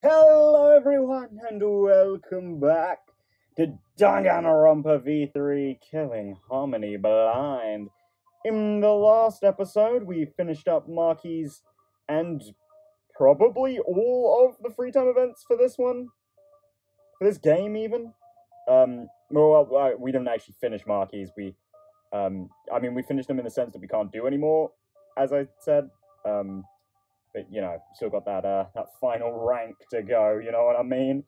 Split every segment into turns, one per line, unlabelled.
Hello everyone and welcome back to Danganronpa V3 Killing Harmony Blind. In the last episode we finished up Marky's and probably all of the free time events for this one. For this game even. We didn't actually finish Marky's. We finished them in the sense that we can't do anymore, as I said. But, you know, still got that final rank to go, you know what I mean?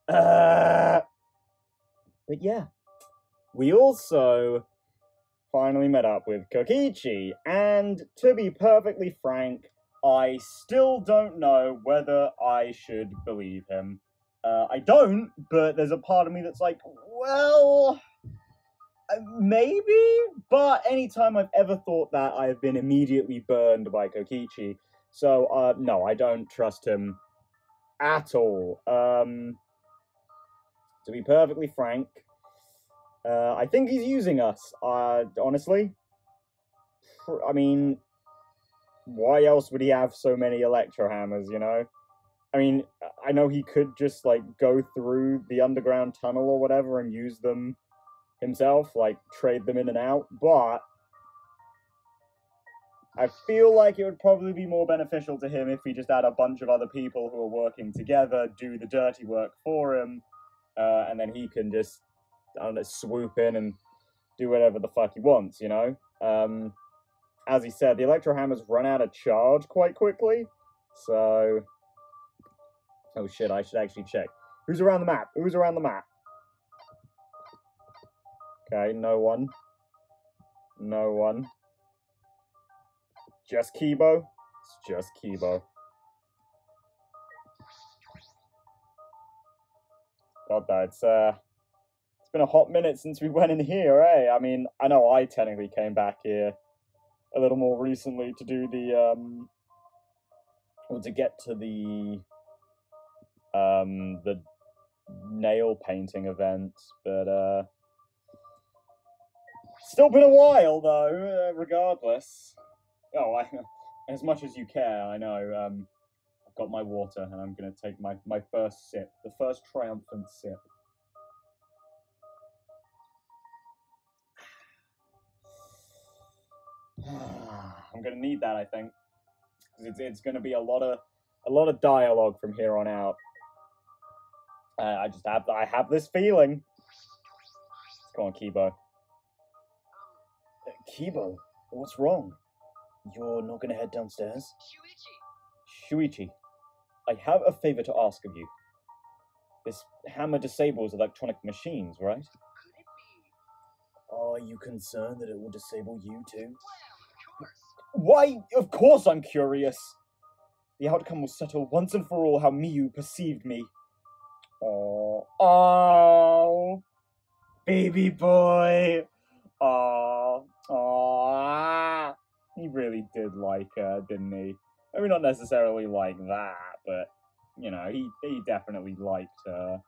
But yeah, we also finally met up with Kokichi, and to be perfectly frank, I still don't know whether I should believe him. I don't, but there's a part of me that's like, well, maybe? But anytime I've ever thought that, I have been immediately burned by Kokichi. So, no, I don't trust him at all. To be perfectly frank, I think he's using us, honestly. I mean, why else would he have so many electro hammers, you know? I mean, I know he could just, like, go through the underground tunnel or whatever and use them himself, like, trade them in and out, but I feel like it would probably be more beneficial to him if he just had a bunch of other people who are working together, do the dirty work for him, and then he can just, I don't know, swoop in and do whatever the fuck he wants, you know? As he said, the electro hammers run out of charge quite quickly, so... Oh shit, I should actually check. Who's around the map? Who's around the map? Okay, no one. No one. Just Kibo? It's just Kibo. God, it's been a hot minute since we went in here, eh? I mean, I know I technically came back here a little more recently to do the, to get to the nail painting event, but, still been a while, though, regardless. Oh, as much as you care, I know. I've got my water, and I'm going to take my first sip. The first triumphant sip. I'm going to need that, I think. It's going to be a lot of dialogue from here on out. I have this feeling. Come on, Kibo. Kibo, what's wrong? You're not going to head downstairs? Shuichi, I have a favor to ask of you. This hammer disables electronic machines, right? Could it be? Are you concerned that it will disable you too? Well, of course. Why? Of course I'm curious. The outcome will settle once and for all how Miyu perceived me. Oh, baby boy. Oh, he really did like her, didn't he? Maybe not necessarily like that, but, you know, he definitely liked her.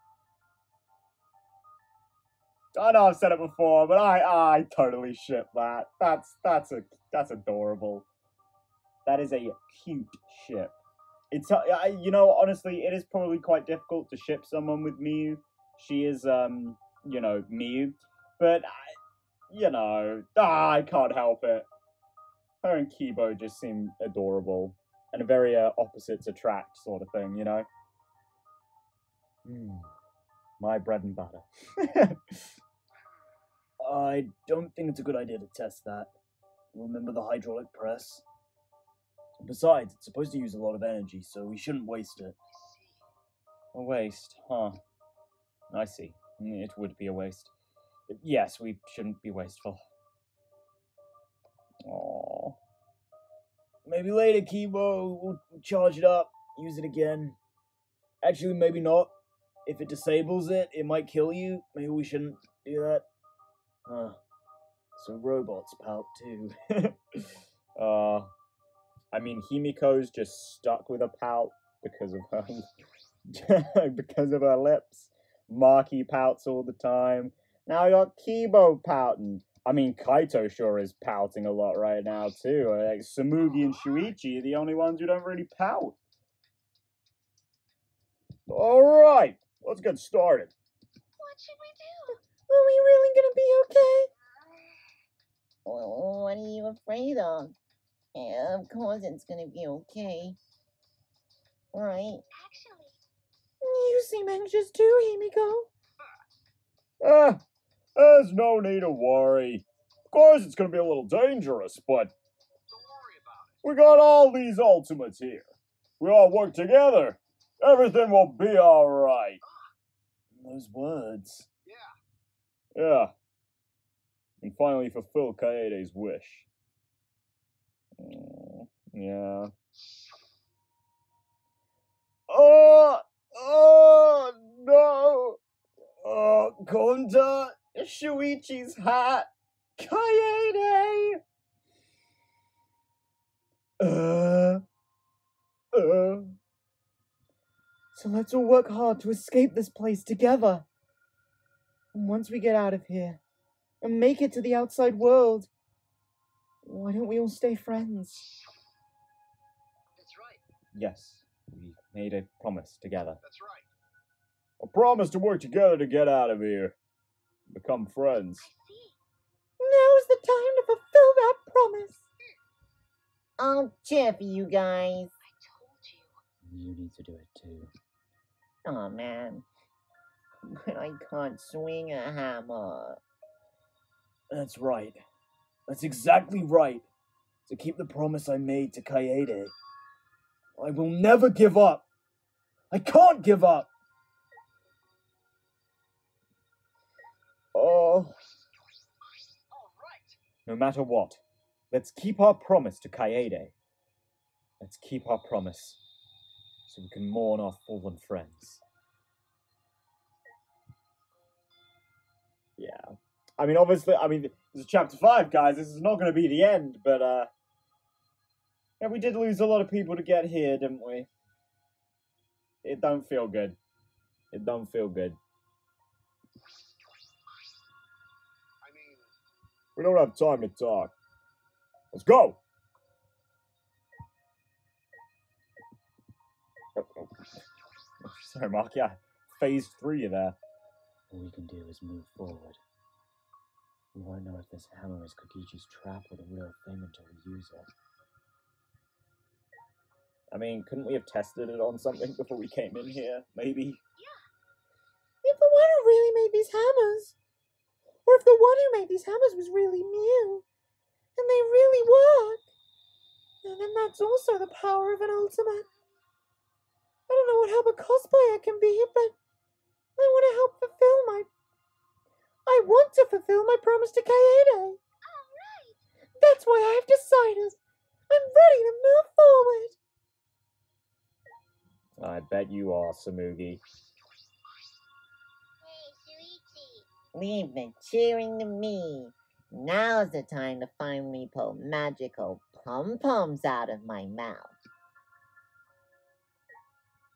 I know I've said it before, but I totally ship that. That's adorable. That is a cute ship. It's, you know, honestly, it is probably quite difficult to ship someone with Miyu. She is, you know, Miyu. But, you know, I can't help it. Her and Kibo just seem adorable. And a very opposites attract sort of thing, you know? My bread and butter. I don't think it's a good idea to test that. Remember the hydraulic press? Besides, it's supposed to use a lot of energy, so we shouldn't waste it. A waste, huh? I see. It would be a waste. Yes, we shouldn't be wasteful. Aww. Maybe later, Kibo. We'll charge it up, use it again. Actually, maybe not. If it disables it, it might kill you. Maybe we shouldn't do that. Huh. So robots pout too. I mean, Himiko's just stuck with a pout because of her because of her lips. Maki pouts all the time. Now I got Kibo pouting. I mean, Kaito sure is pouting a lot right now, too. Like, Samugi and Shuichi are the only ones who don't really pout. Alright, let's get started.
What should we do?
Are we really gonna be okay?
Well, what are you afraid of? Yeah, of course it's gonna be okay. Right? Actually.
You seem anxious too, Himiko.
There's no need to worry. Of course it's gonna be a little dangerous, but
Don't worry about it.
we got all these ultimates here. We all work together. Everything will be alright. Those words.
Yeah.
Yeah. And finally fulfill Kaede's wish. Yeah. Oh no! Konda, Shuichi's hat, Kaede!
So let's all work hard to escape this place together. And once we get out of here and make it to the outside world, why don't we all stay friends?
That's right.
Yes, we made a promise together.
That's right.
A promise to work together to get out of here. Become friends.
I see.
Now's the time to fulfill that promise.
I'll cheer for you guys.
I told you.
You need to do it too.
Oh man. But I can't swing a hammer.
That's right. That's exactly right. To keep the promise I made to Kaede. I will never give up. I can't give up. Oh.
All right.
No matter what, let's keep our promise to Kaede. Let's keep our promise so we can mourn our fallen friends. Yeah. I mean, obviously, this is chapter 5, guys. This is not going to be the end, but, yeah, we did lose a lot of people to get here, didn't we? It don't feel good. It don't feel good.
I mean,
We don't have time to talk. Let's go! Sorry, Mark, yeah. Phase 3 there.
All we can do is move forward. We won't know if this hammer is Kokichi's trap or the real thing until we use it.
I mean, couldn't we have tested it on something before we came in here? Maybe?
If the one who really made these hammers, or if the one who made these hammers was really Mew, and they really work, then that's also the power of an ultimate. I don't know what help a cosplayer can be, but I want to fulfill my promise to Kaede.
All right.
That's why I've decided. I'm ready to move forward.
I bet you are, Samugi.
Hey, Shuichi. Leave the cheering to me. Now's the time to finally pull magical pom-poms out of my mouth.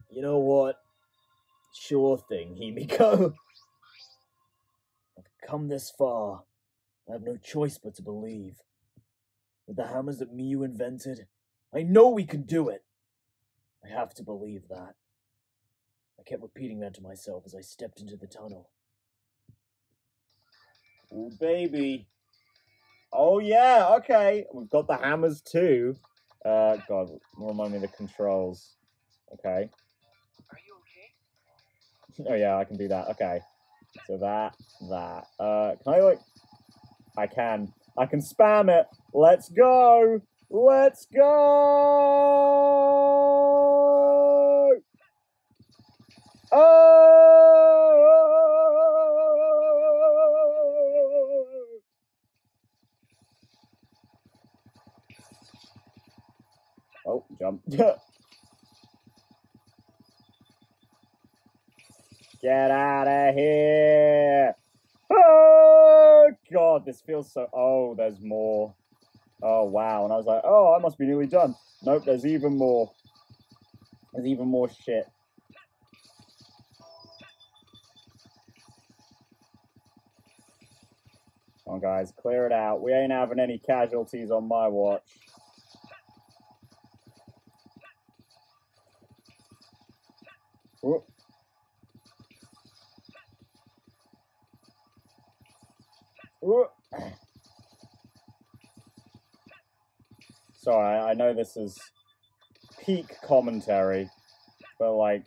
You know what? Sure thing, Himiko. I've come this far. I have no choice but to believe. With the hammers that Miyu invented, I know we can do it. I have to believe that. I kept repeating that to myself as I stepped into the tunnel. Oh, baby. Oh, yeah, okay. We've got the hammers, too. God, remind me of the controls. Okay.
are you okay?
Oh, yeah, I can do that. Okay. So that. Can I, like... I can spam it. Let's go! Let's go! Oh! Oh, jump. Get out of here! Oh, God, this feels so... Oh, there's more. Oh, wow. And I was like, oh, I must be nearly done. Nope, there's even more. There's even more shit. Come on, guys, clear it out. We ain't having any casualties on my watch. Whoop. Sorry, I know this is peak commentary, but like,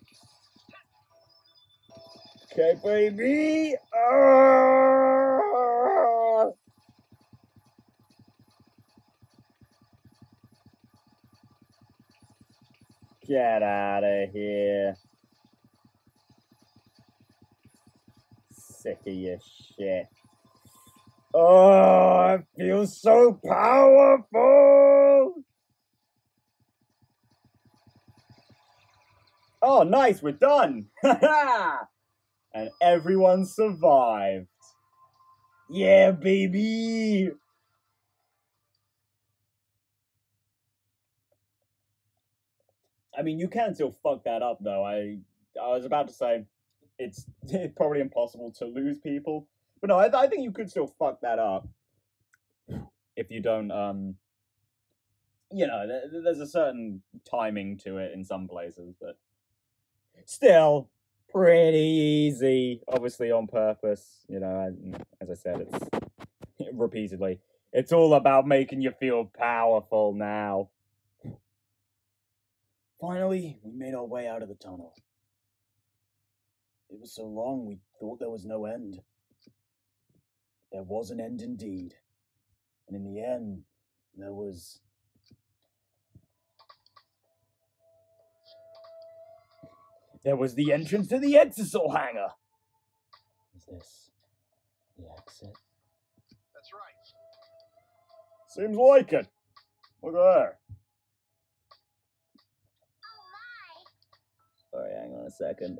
okay, baby. Get out of here. Sick of your shit. Oh, it feels so powerful. Oh, nice, we're done. And everyone survived. Yeah, baby. I mean, you can still fuck that up, though. I was about to say it's probably impossible to lose people, but no, I think you could still fuck that up if you don't. You know, there's a certain timing to it in some places, but still pretty easy. Obviously on purpose. You know, as I said, it's repeatedly. It's all about making you feel powerful now. Finally, we made our way out of the tunnel. It was so long we thought there was no end. There was an end indeed. And in the end, there was... There was the entrance to the Exisal hangar!
Is this the exit?
That's right.
Seems like it. Look there. Sorry, hang on a second.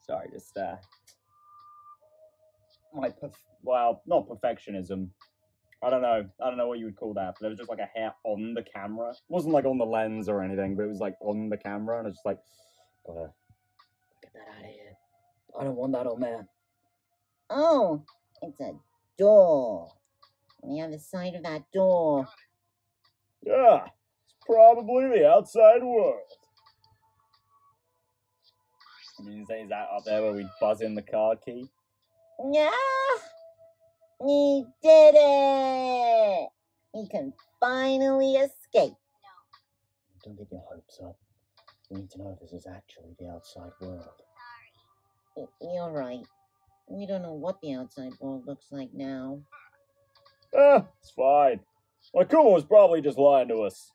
Sorry, just my well, not perfectionism. I don't know what you would call that, but there was just like a hair on the camera. It wasn't like on the lens or anything, but it was like on the camera, and I was just like, gotta get that out of here. I don't want that on there.
Oh, it's a door. On the other side of that door.
Yeah, it's probably the outside world. I mean, is that up there where we buzz in the car key?
Yeah, we did it. We can finally escape.
Don't get your hopes up. We need to know if this is actually the outside world.
You're right. We don't know what the outside world looks like now.
It's fine. Kuma was probably just lying to us.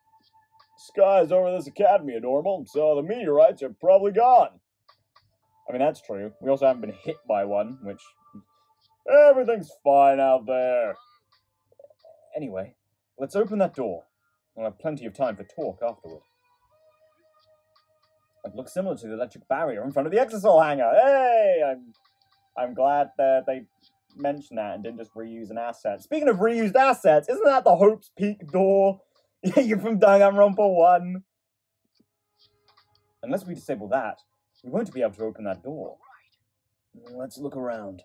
The skies over this academy are normal, so the meteorites are probably gone. I mean, that's true. We also haven't been hit by one, which... Everything's fine out there. Anyway, let's open that door. We'll have plenty of time for talk afterward. It looks similar to the electric barrier in front of the Exisal hangar. Hey! I'm glad that they mentioned that and didn't just reuse an asset. Speaking of reused assets, isn't that the Hope's Peak door? You're from Danganronpa 1. Unless we disable that, we won't be able to open that door. Let's look around.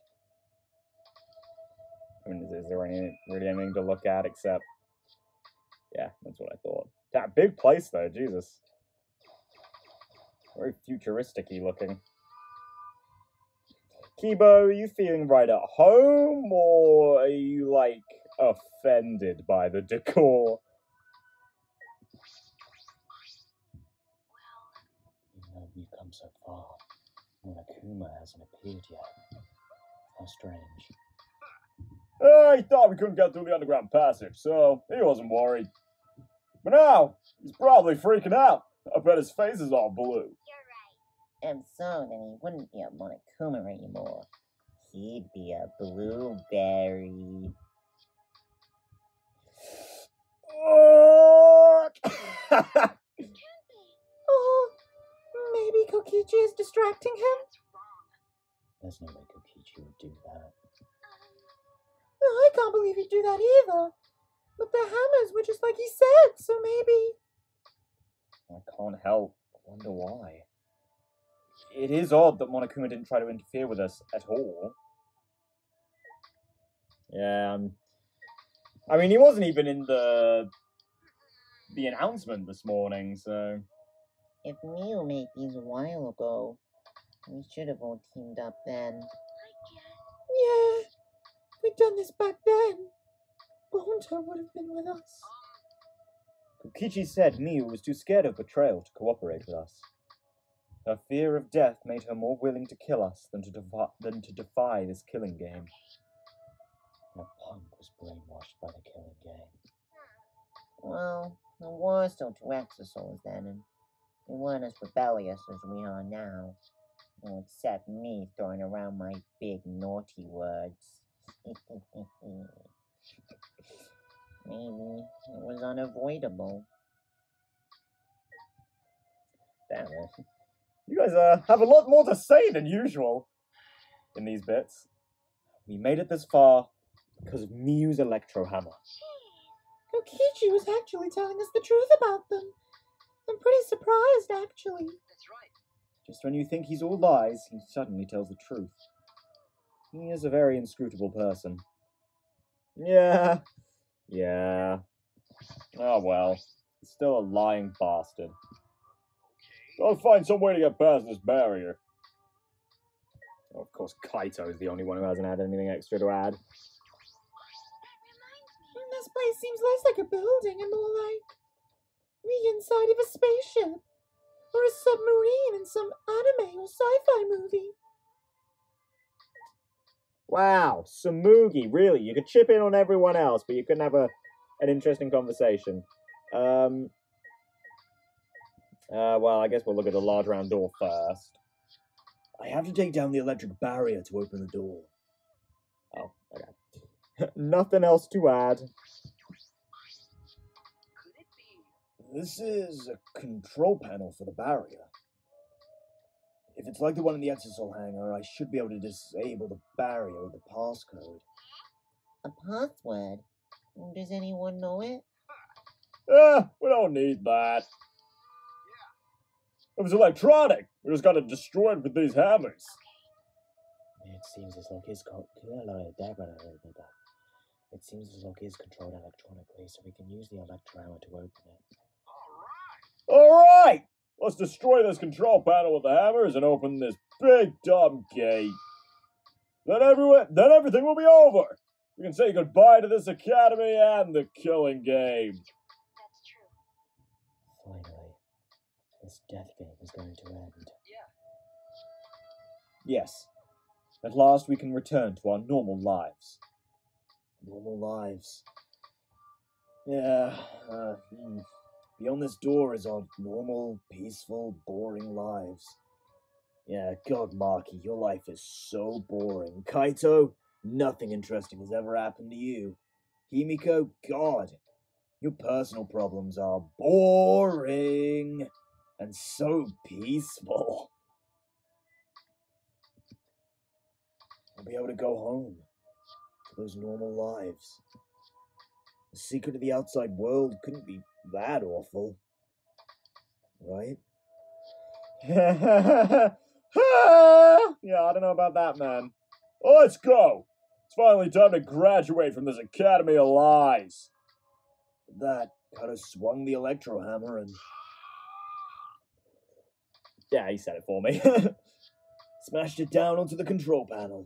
I mean, is there really anything to look at except... Yeah, that's what I thought. That big place, though, Jesus. Very futuristic-y looking. Kibo, are you feeling right at home, or are you, like, offended by the decor?
Even though we've come so far, Monokuma hasn't appeared yet. How strange.
He thought we couldn't get through the underground passage, so he wasn't worried. But now, he's probably freaking out. I bet his face is all blue.
And so then he wouldn't be a Monokuma anymore. He'd be a blueberry.
Oh, maybe Kokichi is distracting him?
There's no way Kokichi would do that.
I can't believe he'd do that either. But the hammers were just like he said, so maybe...
I can't help. I wonder why. It is odd that Monokuma didn't try to interfere with us at all. Yeah, I mean, he wasn't even in the announcement this morning, so...
If Mew made these a while ago, we should have all teamed up then.
Yeah, if we'd done this back then, Bonta would have been with us.
Kokichi said Miu was too scared of betrayal to cooperate with us. Her fear of death made her more willing to kill us than to defy this killing game.
The punk was brainwashed by the killing game.
Well, there were still 2 Exosouls then, and they weren't as rebellious as we are now. Well, except me throwing around my big naughty words. Maybe it was unavoidable.
Damn it. You guys have a lot more to say than usual in these bits. We made it this far because of Miu's electro hammer.
Kokichi was actually telling us the truth about them. I'm pretty surprised, actually.
That's right.
Just when you think he's all lies, he suddenly tells the truth. He is a very inscrutable person. Yeah. Oh well. He's still a lying bastard. Gotta find some way to get past this barrier. Oh, of course, Kaito is the only one who hasn't had anything extra to add.
This place seems less like a building and more like the inside of a spaceship. Or a submarine in some anime or sci-fi movie.
Wow, Samugi, really? You could chip in on everyone else, but you couldn't have an interesting conversation. Well, I guess we'll look at the large round door first. I have to take down the electric barrier to open the door. Oh, okay. Nothing else to add.
Could it be?
This is a control panel for the barrier. If it's like the one in the Exosol hangar, I should be able to disable the barrier with the passcode.
A password? Does anyone know it?
We don't need that. It was electronic. We just got it destroyed with these hammers.
It seems as though it's controlled electronically, so we can use the electro hammer to open it.
Alright! Let's destroy this control panel with the hammers and open this big dumb gate. Then everything will be over. We can say goodbye to this academy and the killing game.
That's true.
Finally, this death game is going to end.
Yeah.
Yes. At last we can return to our normal lives. Normal lives. Yeah, beyond this door is our normal, peaceful, boring lives. Yeah, God, Marky, your life is so boring. Kaito, nothing interesting has ever happened to you. Himiko, God, your personal problems are boring and so peaceful. I'll be able to go home to those normal lives. The secret of the outside world couldn't be that awful, right? Yeah, I don't know about that, man. Well, let's go. It's finally time to graduate from this academy of lies. That kind of swung the electro hammer and... Yeah, he said it for me. Smashed it down onto the control panel.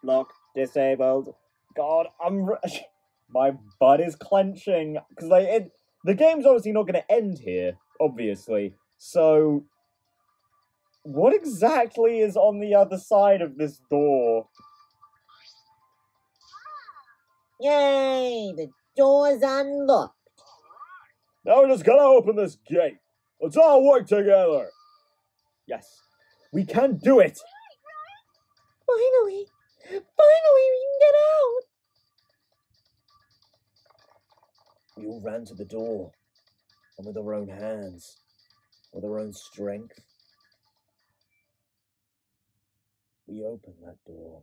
Lock disabled. God, my butt is clenching because the game's obviously not going to end here, obviously. So, what exactly is on the other side of this door?
Yay! The door's unlocked.
Now we just gotta open this gate. Let's all work together. Yes, we can do it.
Finally! Finally, we can get out!
We all ran to the door, and with our own hands, with our own strength, we opened that door.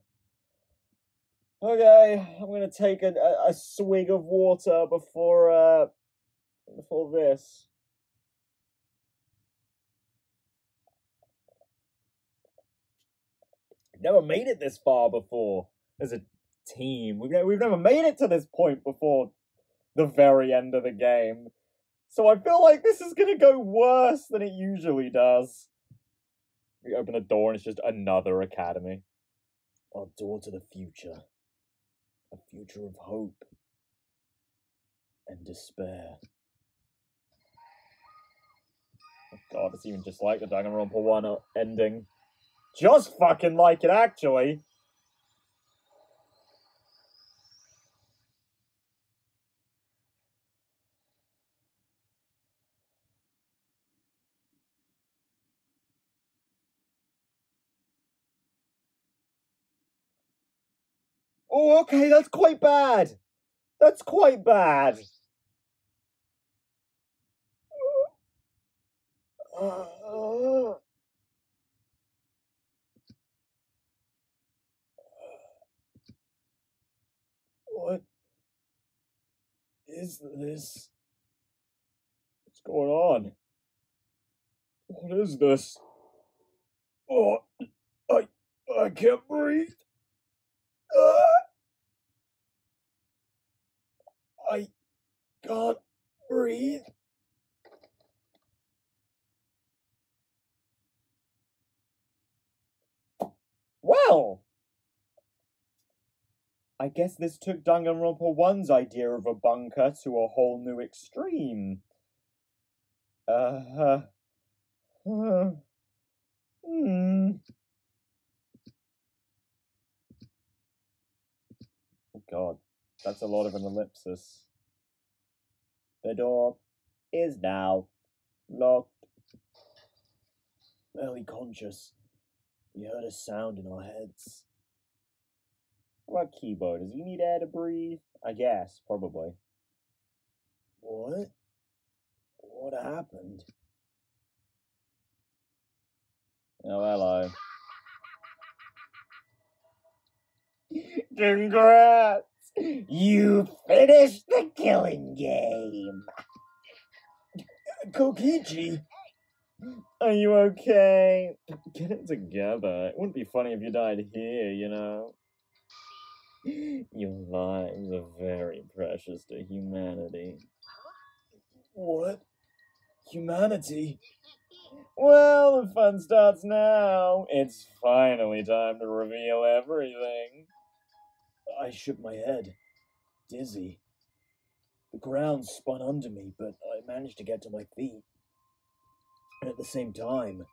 Okay, I'm gonna take a swig of water before this. never made it this far before as a team. We've never made it to this point before the very end of the game. So I feel like this is gonna go worse than it usually does. We open the door and it's just another academy. Our door to the future. A future of hope and despair. Oh god, it's even just like the Danganronpa 1 ending. Just fucking like it, actually. Oh, okay, that's quite bad. That's quite bad. What is this? What's going on? What is this? Oh, I can't breathe. I can't breathe. Well, I guess this took Danganronpa 1's idea of a bunker to a whole new extreme. Oh god, that's a lot of an ellipsis. The door is now locked. Barely conscious. We heard a sound in our heads. What keyboard? Does he need air to breathe? I guess, probably. What? What happened? Oh, hello. Congrats! You finished the killing game! Kokichi! Are you okay? Get it together. It wouldn't be funny if you died here, you know? Your lives are very precious to humanity. What? Humanity? Well, the fun starts now. It's finally time to reveal everything. I shook my head, dizzy. The ground spun under me, but I managed to get to my feet. And at the same time...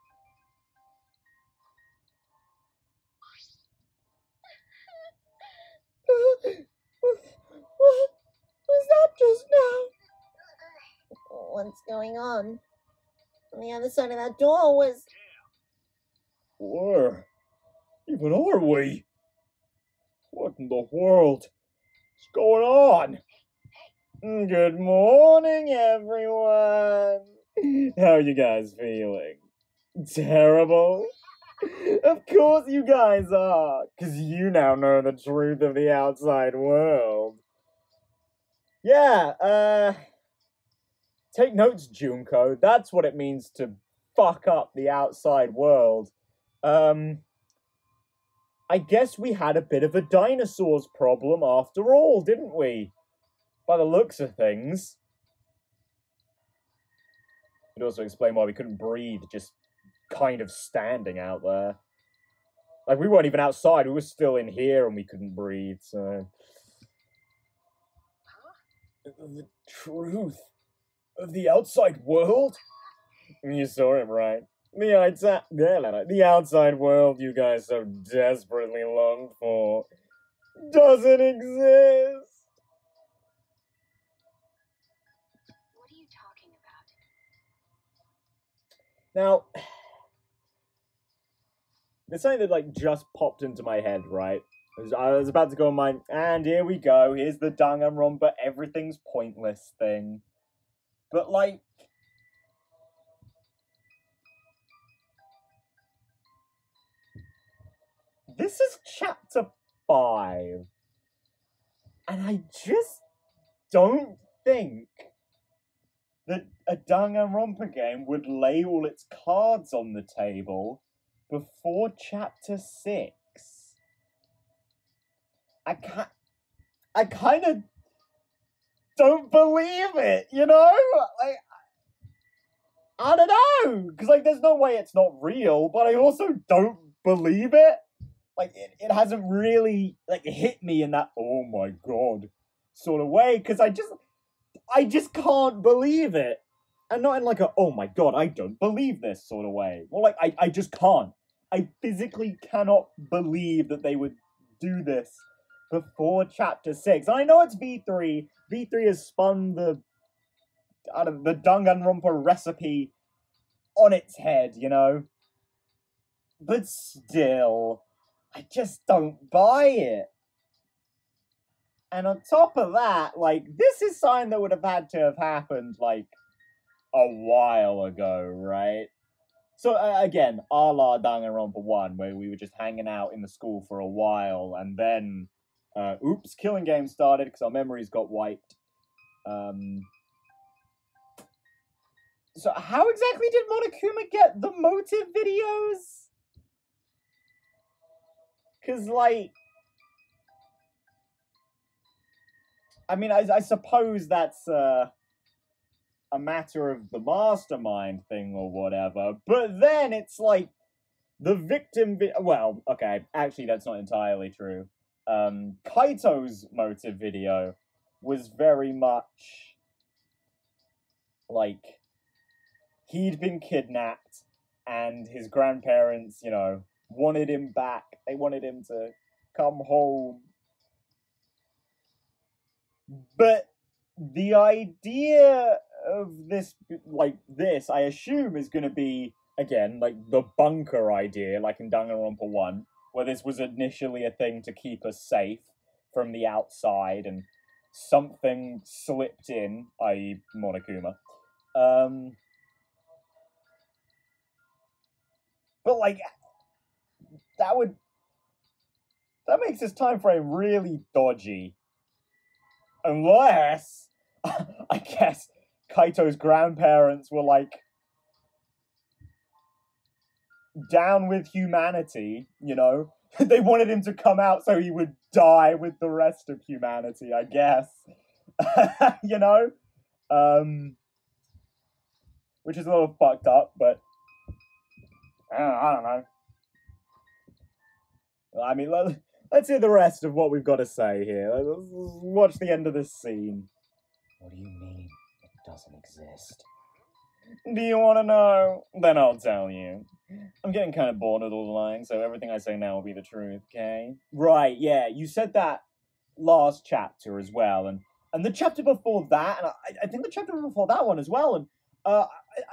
What was that just now?
What's going on? On the other side of that door was...
Where even are we? What in the world is going on? Good morning, everyone. How are you guys feeling? Terrible? Of course you guys are, because you now know the truth of the outside world. Yeah, take notes, Junko. That's what it means to fuck up the outside world. I guess we had a bit of a dinosaurs problem after all, didn't we? By the looks of things. Could also explain why we couldn't breathe, just kind of standing out there. Like, we weren't even outside, we were still in here and we couldn't breathe, so... The truth of the outside world? You saw it right. The outside world you guys so desperately longed for doesn't exist.
What are you talking about?
Now, there's something that, like, just popped into my head, right? I was about to go on my, and here we go, here's the Danganronpa everything's pointless thing. But, like, this is chapter 5. And I just don't think that a Danganronpa game would lay all its cards on the table before chapter 6. I kind of don't believe it, you know? Like, I don't know, because, like, there's no way it's not real, but I also don't believe it. Like, it hasn't really, like, hit me in that, oh my god, sort of way, because I just can't believe it. And not in, like, a, oh my god, I don't believe this sort of way. Well, like, I just can't. I physically cannot believe that they would do this before Chapter 6. And I know it's V3. V3 has spun the Danganronpa recipe on its head, you know? But still, I just don't buy it. And on top of that, like, this is something that would have had to have happened, like, a while ago, right? So, again, a la Danganronpa 1, where we were just hanging out in the school for a while, and then, oops, killing game started, because our memories got wiped. So how exactly did Monokuma get the motive videos? Because, like, I mean, I suppose that's a matter of the Mastermind thing or whatever, but then it's like the victim well, okay, actually that's not entirely true. Kaito's motive video was very much like he'd been kidnapped and his grandparents, you know, wanted him back. They wanted him to come home. But the idea of this, like this, I assume is going to be, again, like the bunker idea, like in Danganronpa 1, where this was initially a thing to keep us safe from the outside, and something slipped in, i.e. Monokuma. But, like, that makes this time frame really dodgy. Unless, I guess, Kaito's grandparents were, like, down with humanity, you know? They wanted him to come out so he would die with the rest of humanity, I guess. You know? Which is a little fucked up, but I don't know. I mean, let's hear the rest of what we've got to say here. Let's watch the end of this scene.
What do you mean it doesn't exist?
Do you want to know? Then I'll tell you. I'm getting kind of bored of all the lying, so everything I say now will be the truth, okay? Right, yeah, you said that last chapter as well, and the chapter before that, and I think the chapter before that one as well, and I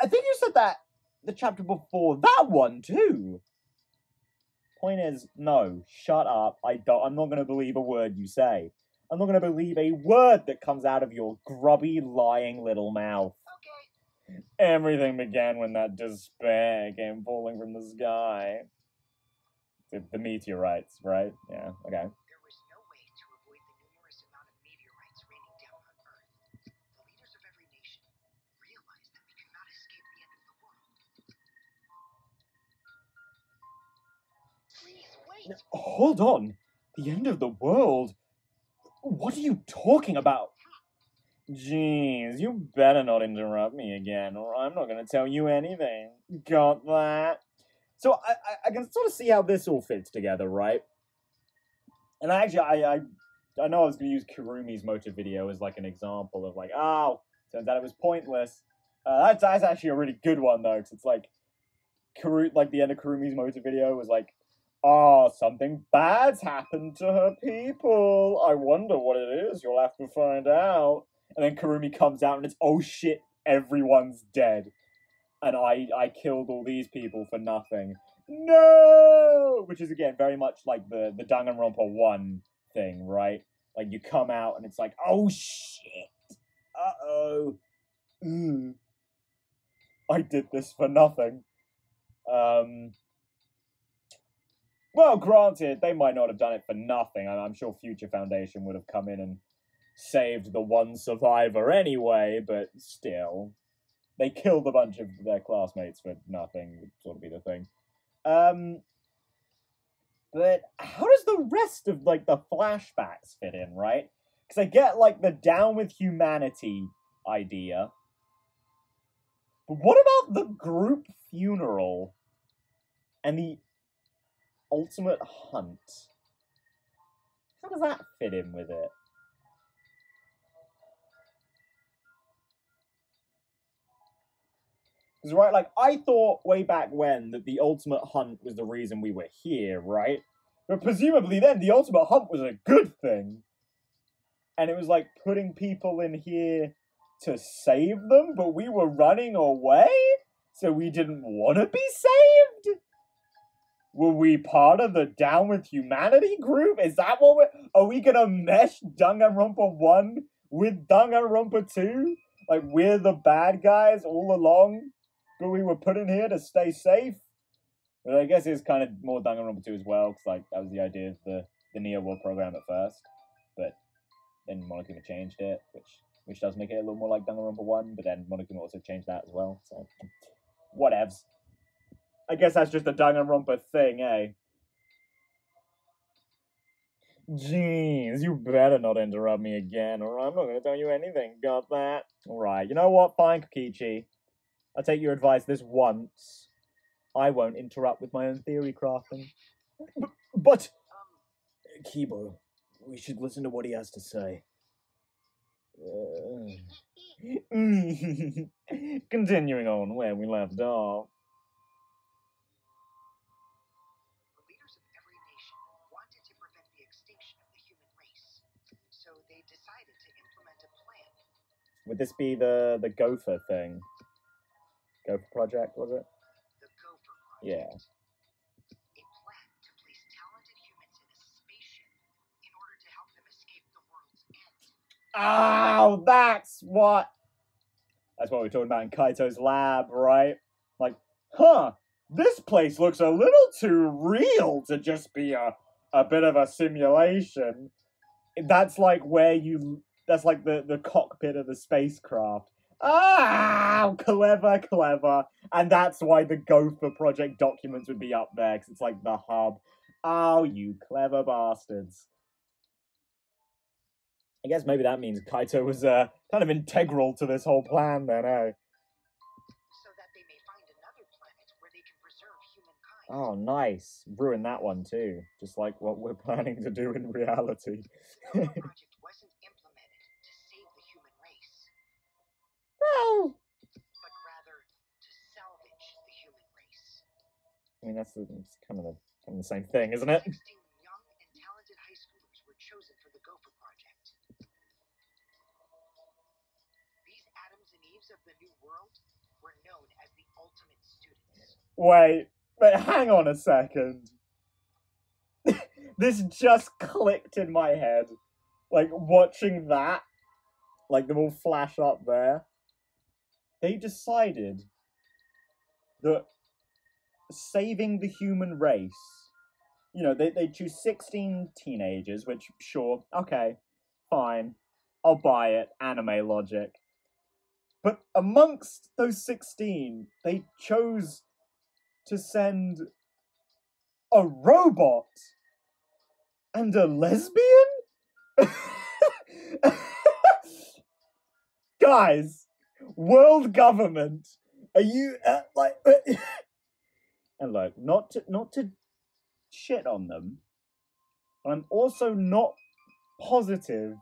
think you said that the chapter before that one too. Point is, no, shut up. I'm not going to believe a word you say. I'm not going to believe a word that comes out of your grubby, lying little mouth.
Okay.
Everything began when that despair came falling from the sky. The meteorites, right? Yeah, okay.
There was no way to avoid the numerous amount of meteorites raining down on Earth. The leaders of every nation realized that we could not escape the end of the world. Please wait!
Hold on! The end of the world? What are you talking about? Jeez, you better not interrupt me again, or I'm not going to tell you anything. Got that? So I can sort of see how this all fits together, right? And actually, I know I was going to use Kurumi's motive video as like an example of like, oh, turns out it was pointless. That's actually a really good one though, because it's like, like the end of Kurumi's motive video was like, oh, something bad's happened to her people. I wonder what it is. You'll have to find out. And then Kurumi comes out and it's, oh shit, everyone's dead. And I killed all these people for nothing. No! Which is, again, very much like the Danganronpa 1 thing, right? Like, you come out and it's like, oh shit! Uh-oh. I did this for nothing. Well, granted, they might not have done it for nothing. I'm sure Future Foundation would have come in and saved the one survivor anyway, but still. They killed a bunch of their classmates for nothing, would sort of be the thing. But But how does the rest of, like, the flashbacks fit in, right? Because I get, like, the down with humanity idea. But what about the group funeral and the ultimate hunt? How does that fit in with it? Because, right, like, I thought way back when that the ultimate hunt was the reason we were here, right? But presumably then, the ultimate hunt was a good thing. And it was, like, putting people in here to save them, but we were running away? So we didn't want to be saved? Were we part of the Down with Humanity group? Is that what we're... Are we gonna mesh Danganronpa 1 with Danganronpa 2? Like, we're the bad guys all along, but we were put in here to stay safe? But I guess it's kind of more Danganronpa 2 as well, because, like, that was the idea of the Neo World program at first. But then Monokuma changed it, which does make it a little more like Danganronpa 1, but then Monokuma also changed that as well, so... Whatevs. I guess that's just a Danganronpa thing, eh? Jeez, you better not interrupt me again, or I'm not going to tell you anything. Got that? Alright, you know what? Fine, Kokichi. I'll take your advice this once. I won't interrupt with my own theory crafting. But... Kibo, we should listen to what he has to say. Continuing on where we left off.
The leaders of every nation wanted to prevent the extinction of the human race, so they decided to implement a plan.
Would this be the Gopher thing? Gopher Project, was it?
The Gopher Project.
Yeah.
A plan to place talented humans in a spaceship in order to help them escape the world's end.
Oh, that's what we were talking about in Kaito's lab, right? Like, huh, this place looks a little too real to just be a bit of a simulation. That's like that's like the cockpit of the spacecraft. Ah, clever, clever. And that's why the Gopher Project documents would be up there, because it's like the hub. Oh, you clever bastards. I guess maybe that means Kaito was kind of integral to this whole plan then, eh?
So that they may find another planet where they can preserve humankind.
Oh, nice. Ruin that one too. Just like what we're planning to do in reality.
The Gopher Project wasn't implemented to save the human race,
Well,
but rather to salvage the human race.
I mean, it's kind of the same thing, isn't it?
16 young and talented high schoolers were chosen for the Gopher Project. These Adams and Eves of the New World were known as the ultimate students.
Wait, hang on a second. This just clicked in my head. Like, watching that, like, them all flash up there. They decided that saving the human race, you know, they choose 16 teenagers, which, sure, okay, fine. I'll buy it, anime logic. But amongst those 16, they chose to send a robot and a lesbian? Guys, world government, are you, like... And look, not to shit on them, but I'm also not positive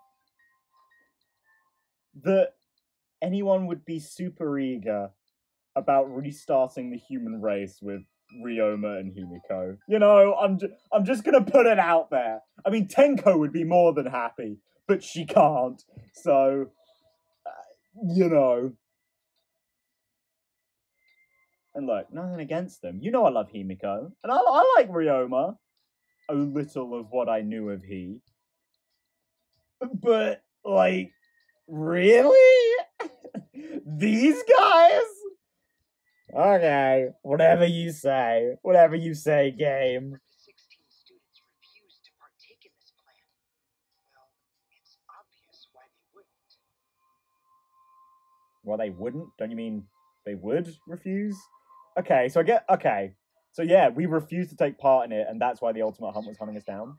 that anyone would be super eager about restarting the human race with Ryoma and Himiko. You know, I'm just gonna put it out there. I mean, Tenko would be more than happy, but she can't. So, you know. And look, nothing against them. You know I love Himiko, and I like Ryoma. A little of what I knew of he. But, like, really? These guys? Okay, whatever you say. Whatever you say, game.
But the 16 students refused to partake in this plan. Well, it's obvious why they wouldn't.
Well, they wouldn't? Don't you mean they would refuse? Okay, so okay. So yeah, we refused to take part in it, and that's why the Ultimate Hunt was hunting us down.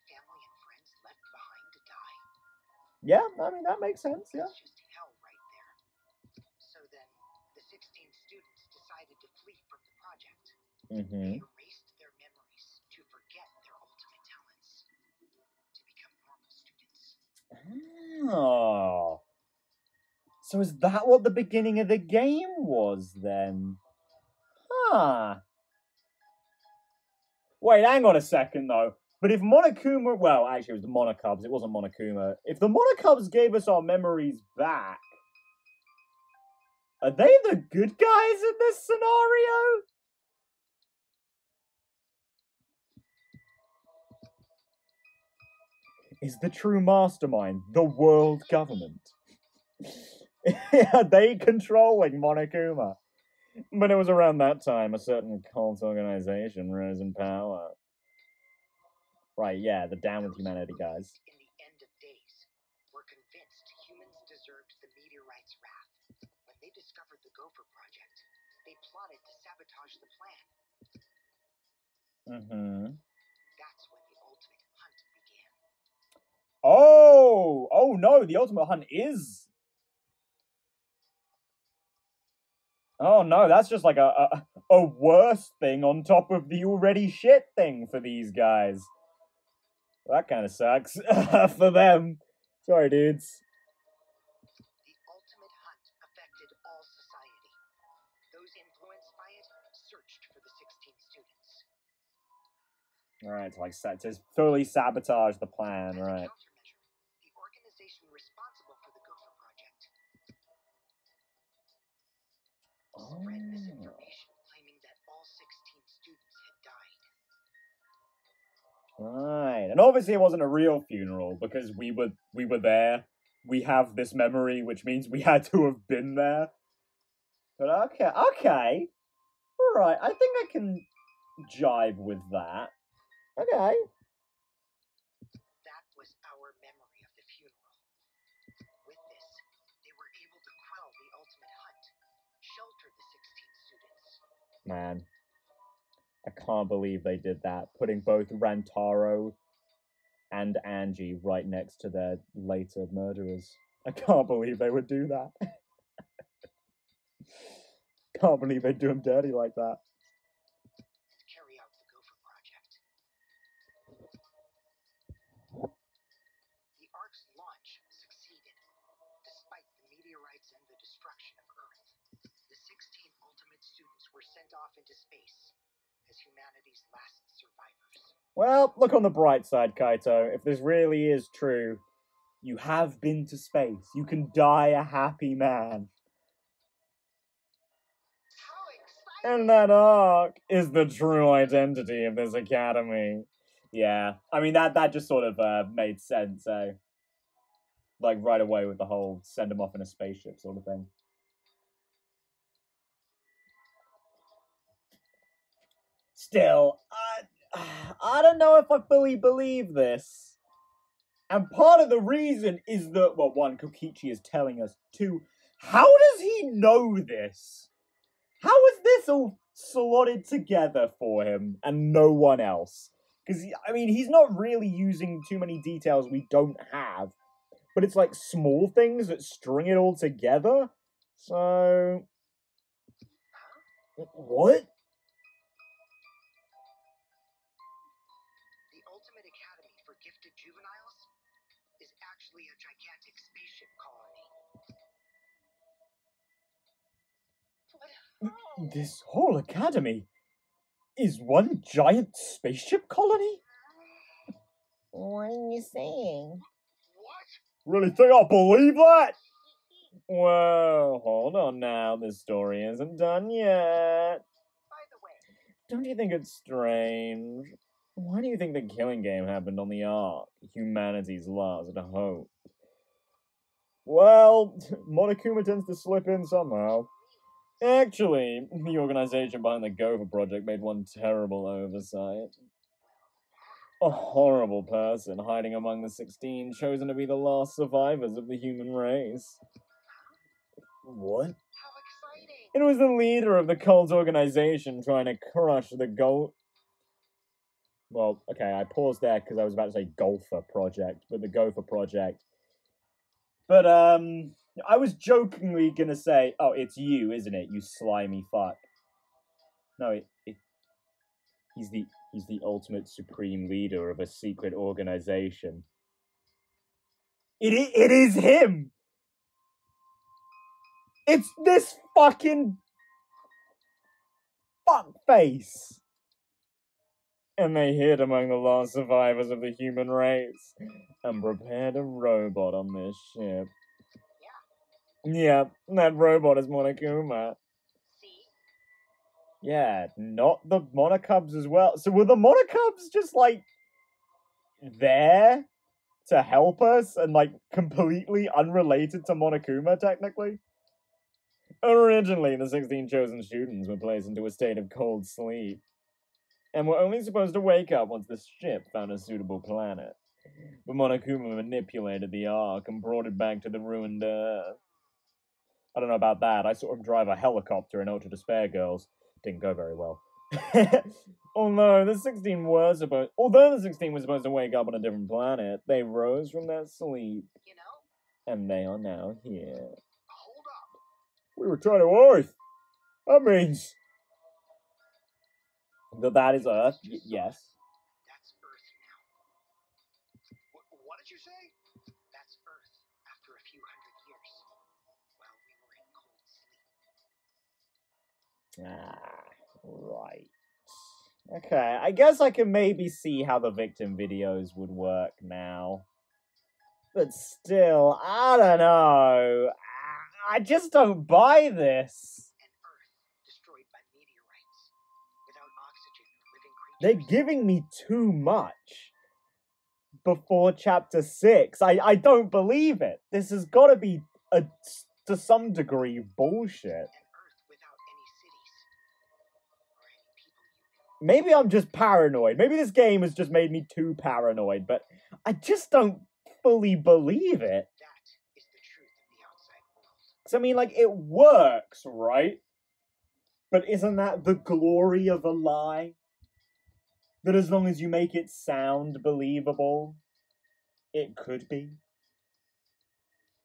Family and friends left behind to die.
Yeah, I mean, that makes sense, yeah.
It's just hell right there. So then, the 16 students decided to flee from the project. They erased their memories to forget their ultimate talents, to become normal students.
Oh. So is that what the beginning of the game was, then? Huh. Wait, hang on a second, though. But if Monokuma... Well, actually, it was the Monokubs. It wasn't Monokuma. If the Monokubs gave us our memories back, are they the good guys in this scenario? Is the true mastermind the world government? Are they controlling Monokuma? But it was around that time a certain cult organization rose in power. Right, yeah, the Down with Humanity guys.
In the end of days, were convinced humans deserved the meteorite's wrath. When they discovered the Gopher Project, they plotted to sabotage the plan. That's when the ultimate hunt began.
Oh no, the ultimate hunt is... Oh no, that's just like a worse thing on top of the already shit thing for these guys. That kind of sucks for them. Sorry, dudes.
The ultimate hunt affected all society. Those influenced by it searched for the 16 students.
Right, to fully sabotage the plan,
As
right.
a countermeasure, the organization responsible for the Gopher Project spread misinformation claiming that all 16 students had died.
Right, and obviously it wasn't a real funeral because we were there. We have this memory, which means we had to have been there. But okay, all right. I think I can jive with that. Okay.
That was our memory of the funeral. With this, they were able to quell the ultimate hunt, shelter the 16 students.
Man, I can't believe they did that, putting both Rantaro and Angie right next to their later murderers. I can't believe they would do that. Can't believe they'd do him dirty like that.
To carry out the Gopher Project. The Ark's launch succeeded, despite the meteorites and the destruction of Earth. The 16 ultimate students were sent off into space as humanity's last survivors.
Well, look on the bright side, Kaito. If this really is true, you have been to space. You can die a happy man.
How exciting!
And that Ark is the true identity of this academy. Yeah, I mean, that just sort of made sense, eh? Like, right away with the whole send them off in a spaceship sort of thing. Still, I don't know if I fully believe this. And part of the reason is that, well, one, Kokichi is telling us. Two, how does he know this? How is this all slotted together for him and no one else? Because, I mean, he's not really using too many details we don't have. But it's like small things that string it all together. So... What?
The ultimate academy for gifted juveniles is actually a gigantic spaceship colony.
This whole academy is one giant spaceship colony?
What are you saying?
What?
Really think I'll believe that? Well, hold on now. This story isn't done yet.
By the way,
Don't you think it's strange? Why do you think the killing game happened on the Ark? Humanity's last hope. Well, Monokuma tends to slip in somehow. Actually, the organization behind the Gopher Project made one terrible oversight. A horrible person hiding among the 16 chosen to be the last survivors of the human race. What?
how exciting!
It was the leader of the cult organization trying to crush the Well, okay, I paused there because I was about to say Golfer Project, but the Gopher Project. But, I was jokingly gonna say, oh, it's you, isn't it, you slimy fuck. No, he's the ultimate supreme leader of a secret organization. It is him! It's this fucking fuckface! And they hid among the lost survivors of the human race and prepared a robot on this ship. Yeah, that robot is Monokuma.
See?
Yeah, not the Monokubs as well. So were the Monokubs just, like, there to help us and, like, completely unrelated to Monokuma, technically? Originally, the 16 chosen students were placed into a state of cold sleep, and were only supposed to wake up once the ship found a suitable planet. But Monokuma manipulated the Ark and brought it back to the ruined Earth. I don't know about that. I saw him drive a helicopter in Ultra Despair Girls. Didn't go very well. Although the 16 were supposed to wake up on a different planet, they rose from their sleep.
You know?
And they are now here.
Hold up.
We were trying to Earth. That means that is Earth. Yes.
That's Earth now. What did you say? That's Earth after a few hundred years. While we were in cold sleep.
Right. Okay, I guess I can maybe see how the victim videos would work now. But still, I don't know. I just don't buy this.
An Earth destroyed by meteorites. Without oxygen or living
They're
creatures.
giving me too much before chapter 6. I don't believe it. This has got to be, to some degree, bullshit.
An Earth without any cities. Or any people you knew.
Maybe I'm just paranoid. Maybe this game has just made me too paranoid, but I just don't fully believe it.
That is the truth of the outside world.
Because, I mean, like, it works, right? But isn't that the glory of a lie? That as long as you make it sound believable, it could be.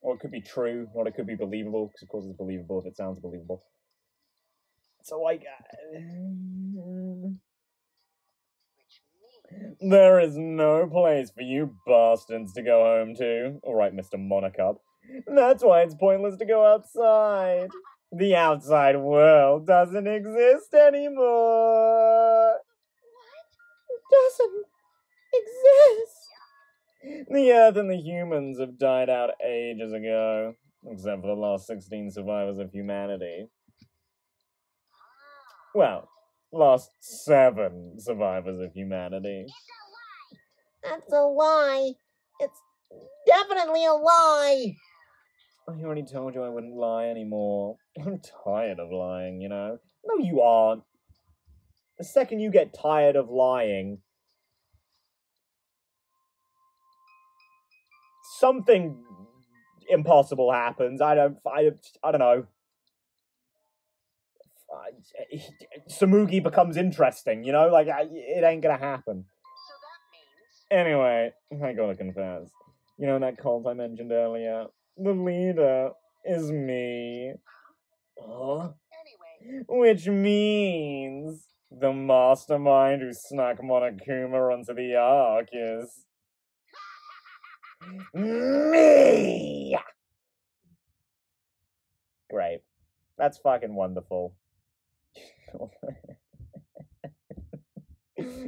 Or it could be true, or it could be believable, because of course it's believable if it sounds believable. So, like,
Which means
there is no place for you bastards to go home to. Alright, Mr. Monokub. That's why it's pointless to go outside. The outside world doesn't exist anymore.
Doesn't exist.
The Earth and the humans have died out ages ago, except for the last 16 survivors of humanity. Well, last 7 survivors of humanity.
That's a lie. It's definitely a lie.
I already told you I wouldn't lie anymore. I'm tired of lying, you know? No, you aren't. The second you get tired of lying, something impossible happens. I don't know. Samugi becomes interesting, you know? Like, it ain't gonna happen.
so that means
Anyway, I gotta confess. You know that cult I mentioned earlier? The leader is me. Huh?
anyway.
Which means the mastermind who snuck Monokuma onto the Ark is me! Great. That's fucking wonderful.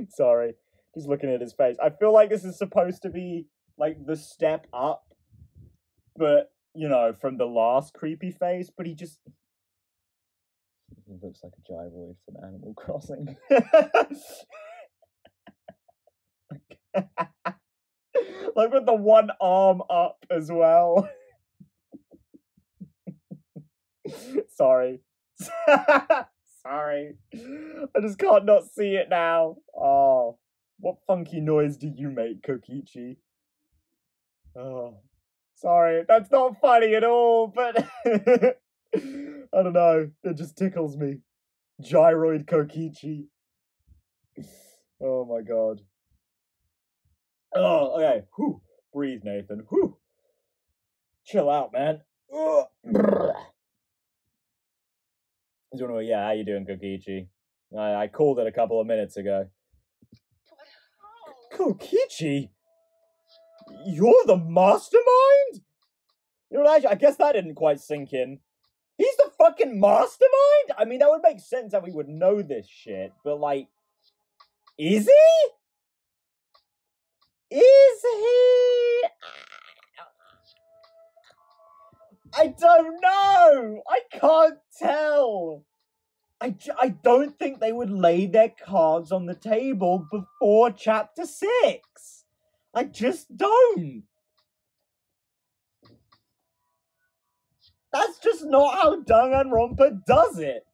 Sorry. Just looking at his face. I feel like this is supposed to be, like, the step up. But, you know, from the last creepy face. But he just... He looks like a gyroid from Animal Crossing. Like with the one arm up as well. Sorry. Sorry. I just can't not see it now. Oh. What funky noise do you make, Kokichi? Oh. Sorry, that's not funny at all, but I don't know. It just tickles me. Gyroid Kokichi. Oh my god. Oh, okay. Whew. Breathe, Nathan. Whew. Chill out, man. Ugh. Yeah, how you doing, Kokichi? I called it a couple of minutes ago. Kokichi? You're the mastermind? You know, actually, I guess that didn't quite sink in. He's the fucking mastermind? I mean, that would make sense that we would know this shit, but like, is he? Is he? I don't know. I can't tell. I don't think they would lay their cards on the table before chapter 6. I just don't. That's just not how Danganronpa does it.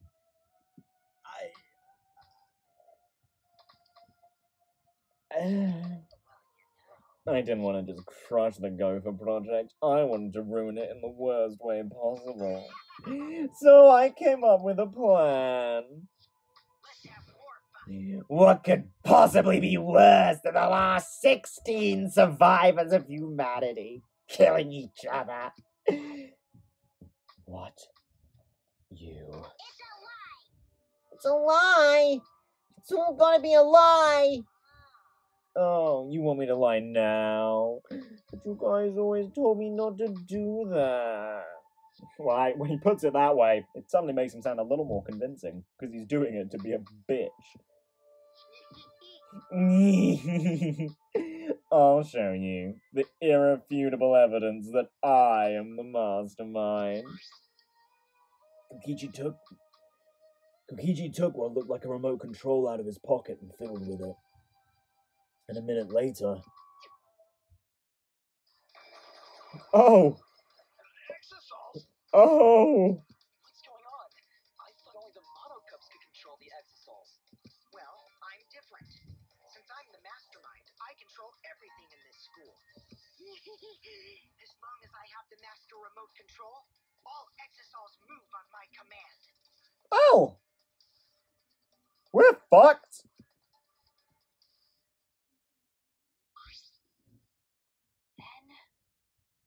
I didn't want to just crush the Gopher project. I wanted to ruin it in the worst way possible. So I came up with a plan. What could possibly be worse than the last 16 survivors of humanity killing each other? What? You?
It's a lie! It's all gonna be a lie!
Oh, you want me to lie now? But you guys always told me not to do that. Well, when he puts it that way, it suddenly makes him sound a little more convincing, because he's doing it to be a bitch. I'll show you the irrefutable evidence that I am the mastermind. Kokichi took what looked like a remote control out of his pocket and fiddled with it. And a minute later... Oh! Oh!
What's going on? I thought only the monocubs could control the exosols. Well, I'm different. Since I'm the mastermind, I control everything in this school. As long as I have the master remote control, all exosols move on my command.
Oh! We're fucked!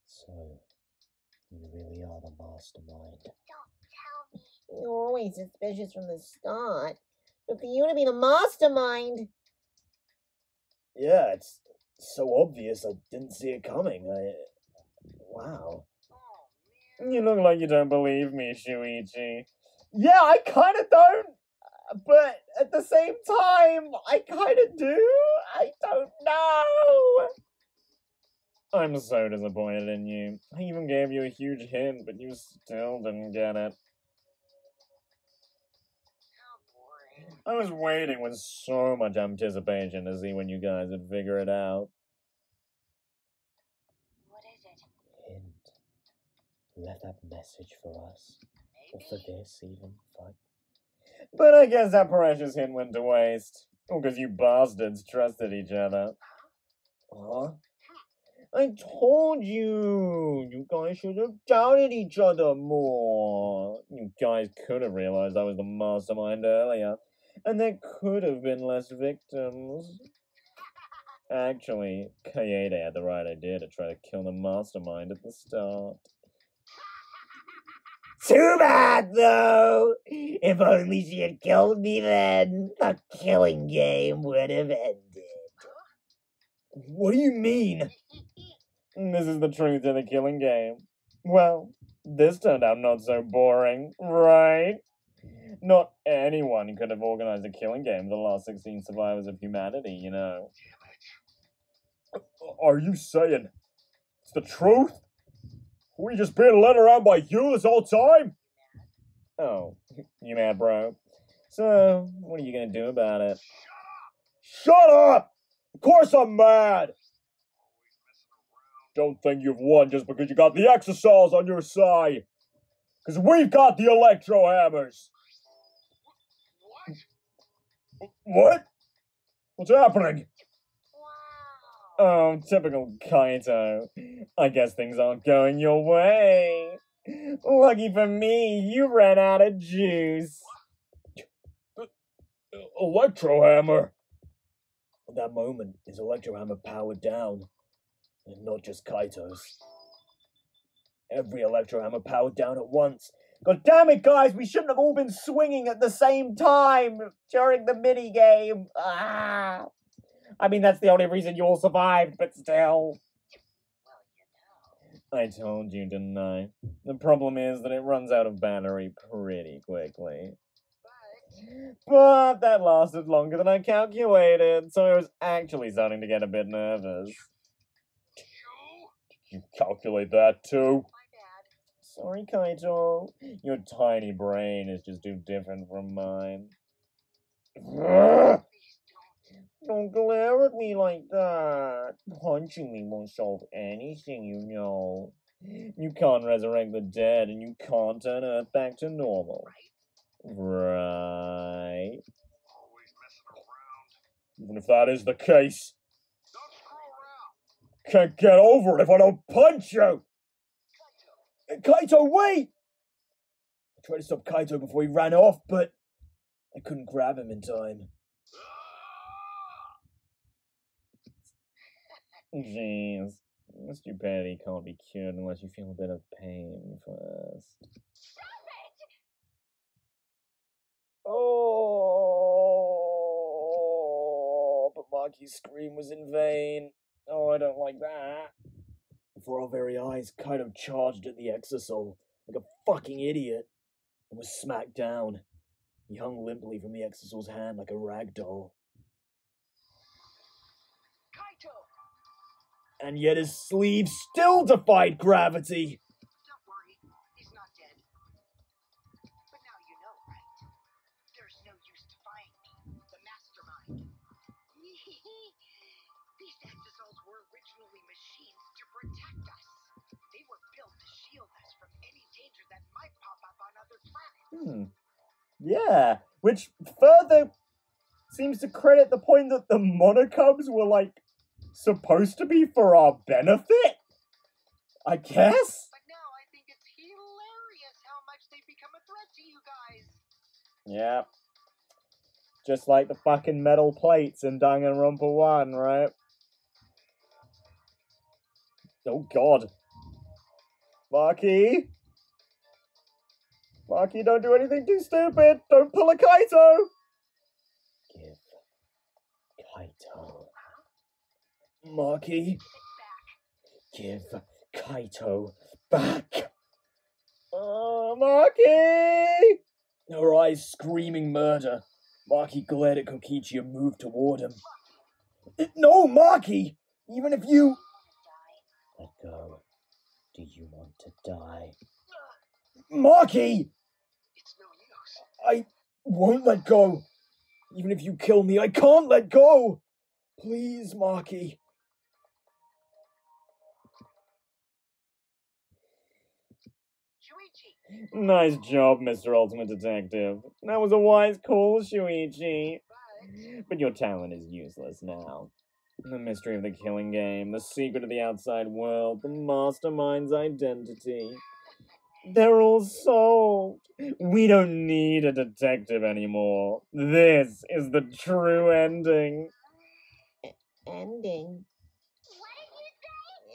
So, you really are the mastermind.
You're always suspicious from the start. But for you to be the mastermind...
Yeah, it's so obvious I didn't see it coming. Wow. You look like you don't believe me, Shuichi. Yeah, I kind of don't. But at the same time, I kind of do. I don't know. I'm so disappointed in you. I even gave you a huge hint, but you still didn't get it. I was waiting with so much anticipation to see when you guys would figure it out.
What is it?
Hint. Left that message for us. Or for this, even. Fuck.
But I guess that precious hint went to waste. Because you bastards trusted each other. Huh? I told you! You guys should have doubted each other more. You guys could have realized I was the mastermind earlier. And there could have been less victims. Actually, Kaede had the right idea to try to kill the mastermind at the start. Too bad, though! If only she had killed me then, the killing game would have ended. What do you mean? This is the truth of the killing game. Well, this turned out not so boring, right? Not anyone could have organized a killing game for the last 16 survivors of humanity, you know. Are you saying it's the truth? We just being led around by you this whole time? Oh, you mad, bro? So, what are you gonna do about it? Shut up! Of course I'm mad! Don't think you've won just because you got the exosols on your side. Because we've got the electro hammers. What? What's happening? Oh, typical Kaito. I guess things aren't going your way. Lucky for me, you ran out of juice. Electro hammer. At that moment, his electro hammer powered down, and not just Kaito's. Every electro hammer powered down at once. God damn it, guys! We shouldn't have all been swinging at the same time during the mini game. Ah! I mean, that's the only reason you all survived, but still. I told you, didn't I? The problem is that it runs out of battery pretty quickly. But that lasted longer than I calculated, so I was actually starting to get a bit nervous. Did you calculate that too? Sorry, Kaito. Your tiny brain is just too different from mine. Don't glare at me like that. Punching me won't solve anything, you know. You can't resurrect the dead, and you can't turn Earth back to normal. Right.
Always messing around.
Even if that is the case.
Don't screw around.
Can't get over it if I don't punch you! Kaito, wait! I tried to stop Kaito before he ran off, but I couldn't grab him in time. Jeez. Stupidity can't be cured unless you feel a bit of pain first. Oh, but Maki's scream was in vain. Oh, I don't like that. Before our very eyes, Kaito charged at the Exosoul like a fucking idiot and was smacked down. He hung limply from the Exosoul's hand like a rag doll.
Kaito!
And yet his sleeve still defied gravity.
Don't worry, he's not dead. But now you know, right? There's no use defying me, the Mastermind. These exosouls were originally machines to protect us. They were built to shield us from any danger that might pop up on other planets.
Yeah, which further seems to credit the point that the monocubs were, like, supposed to be for our benefit? I guess?
But now I think it's hilarious how much they've become a threat to you guys.
Yeah. Just like the fucking metal plates in Danganronpa 1, right? Oh god. Maki? Maki, don't do anything too stupid! Don't pull a Kaito! Give Kaito. Maki? Give Kaito back! Maki! Her eyes screaming murder. Maki glared at Kokichi and moved toward him. No, Maki! Even if you... Let go. Do you want to die? Maki!
It's no use.
I won't let go. Even if you kill me, I can't let go! Please, Maki.
Shuichi!
Nice job, Mr. Ultimate Detective. That was a wise call, Shuichi. But your talent is useless now. The mystery of the killing game, the secret of the outside world, the Mastermind's identity. They're all solved. We don't need a detective anymore. This is the true ending.
Ending?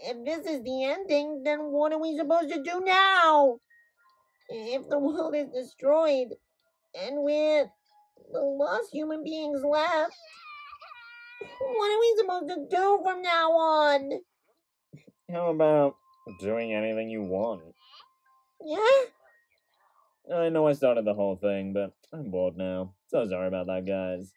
If this is the ending, then what are we supposed to do now? If the world is destroyed, and we're the last human beings left, what are we supposed to do from now on?
How about doing anything you want?
Yeah?
I know I started the whole thing, but I'm bored now. So sorry about that, guys.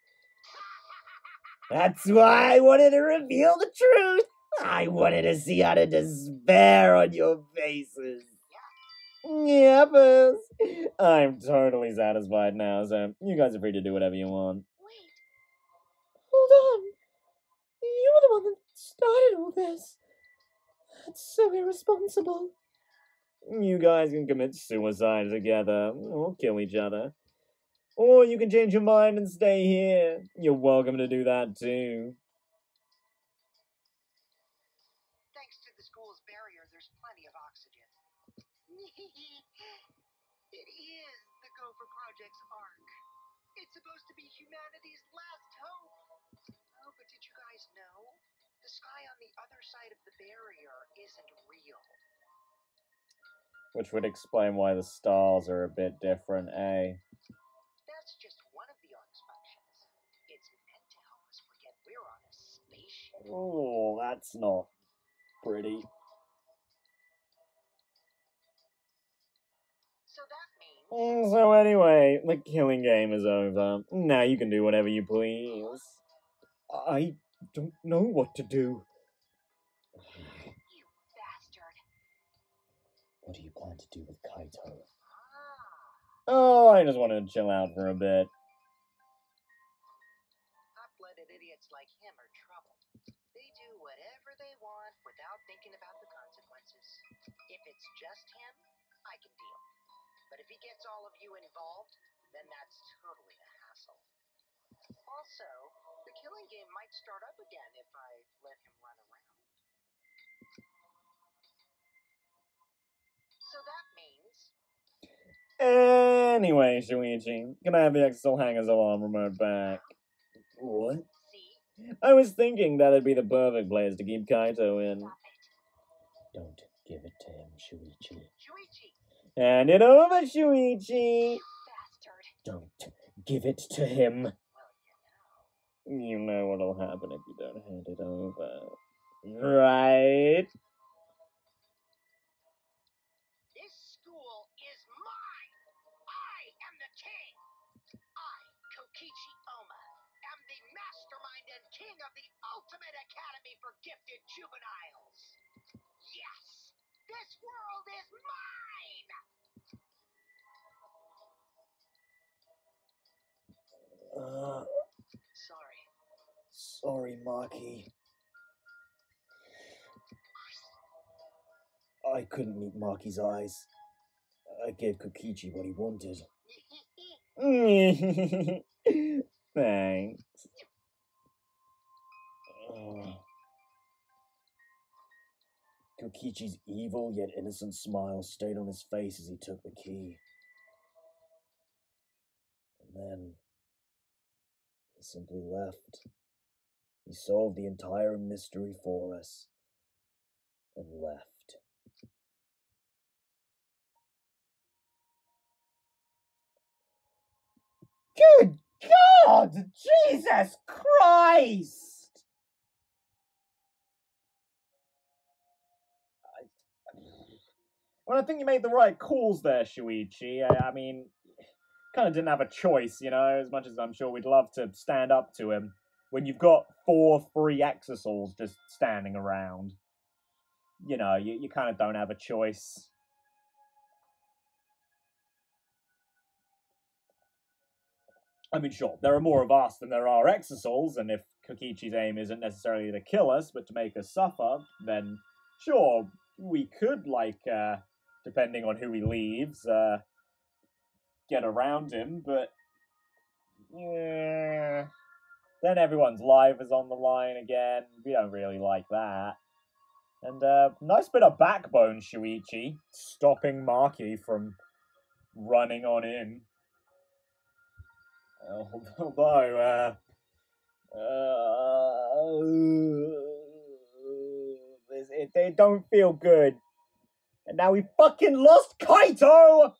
That's why I wanted to reveal the truth. I wanted to see utter despair on your faces. Yeah, boss. I'm totally satisfied now, so you guys are free to do whatever you want.
Wait. Hold on. You were the one that started all this. That's so irresponsible.
You guys can commit suicide together, or kill each other. Or you can change your mind and stay here. You're welcome to do that too.
Thanks to the school's barrier, there's plenty of oxygen. for Project's Ark. It's supposed to be humanity's last hope. Oh, but did you guys know? The sky on the other side of the barrier isn't real.
Which would explain why the stars are a bit different, eh?
That's just one of the Ark's functions. It's meant to help us forget we're on a spaceship.
Oh, that's not pretty.
So that means...
So anyway, the killing game is over. Now you can do whatever you please. I don't know what to do.
You bastard.
What do you plan to do with Kaito?
Oh, I just wanted to chill out for a bit.
Hot-blooded idiots like him are trouble. They do whatever they want without thinking about the consequences. If it's just him, I can deal. But if he gets all of you involved, then that's totally a hassle. Also, the killing game might start up again if I let him run around. So that means...
Anyway, Shuichi, can I have the Exo Hanger's alarm remote back? What?
See?
I was thinking that'd be the perfect place to keep Kaito in.
Stop it.
Don't give it to him, Shuichi.
Shuichi!
Hand it over, Shuichi!
Bastard!
Don't give it to him!
Well,
You know what'll happen if you don't hand it over. Right?
This school is mine! I am the king! I, Kokichi Oma, am the mastermind and king of the ultimate academy for gifted juveniles! Yes! This world is mine! Sorry.
Sorry, Maki. I couldn't meet Maki's eyes. I gave Kokichi what he wanted.
Thanks.
Kokichi's evil yet innocent smile stayed on his face as he took the key. And then he simply left. He solved the entire mystery for us and left.
Good God! Jesus Christ! Well, I think you made the right calls there, Shuichi. I mean, kind of didn't have a choice, you know, as much as I'm sure we'd love to stand up to him. When you've got 4 free Exosouls just standing around. You know, you kind of don't have a choice. I mean, sure, there are more of us than there are Exosouls, and if Kokichi's aim isn't necessarily to kill us, but to make us suffer, then sure, we could, like, depending on who he leaves, get around him, but yeah, then everyone's life is on the line again. We don't really like that. And nice bit of backbone, Shuichi, stopping Maki from running on in. Although, they don't feel good. And now we fucking lost Kaito!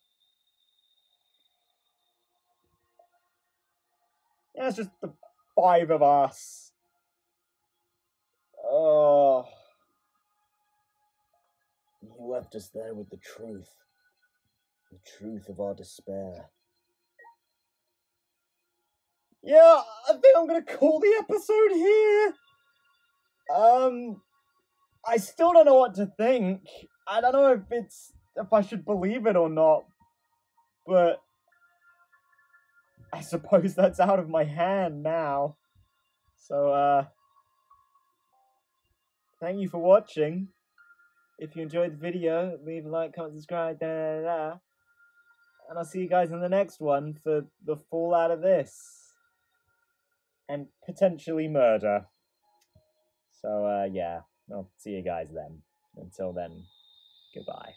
Yeah, it's just the 5 of us. Oh.
He left us there with the truth of our despair.
Yeah, I think I'm gonna call the episode here. I still don't know what to think. I don't know if I should believe it or not, but I suppose that's out of my hand now. So, thank you for watching. If you enjoyed the video, leave a like, comment, subscribe, and I'll see you guys in the next one for the fallout of this. And potentially murder. So, yeah, I'll see you guys then. Until then, goodbye.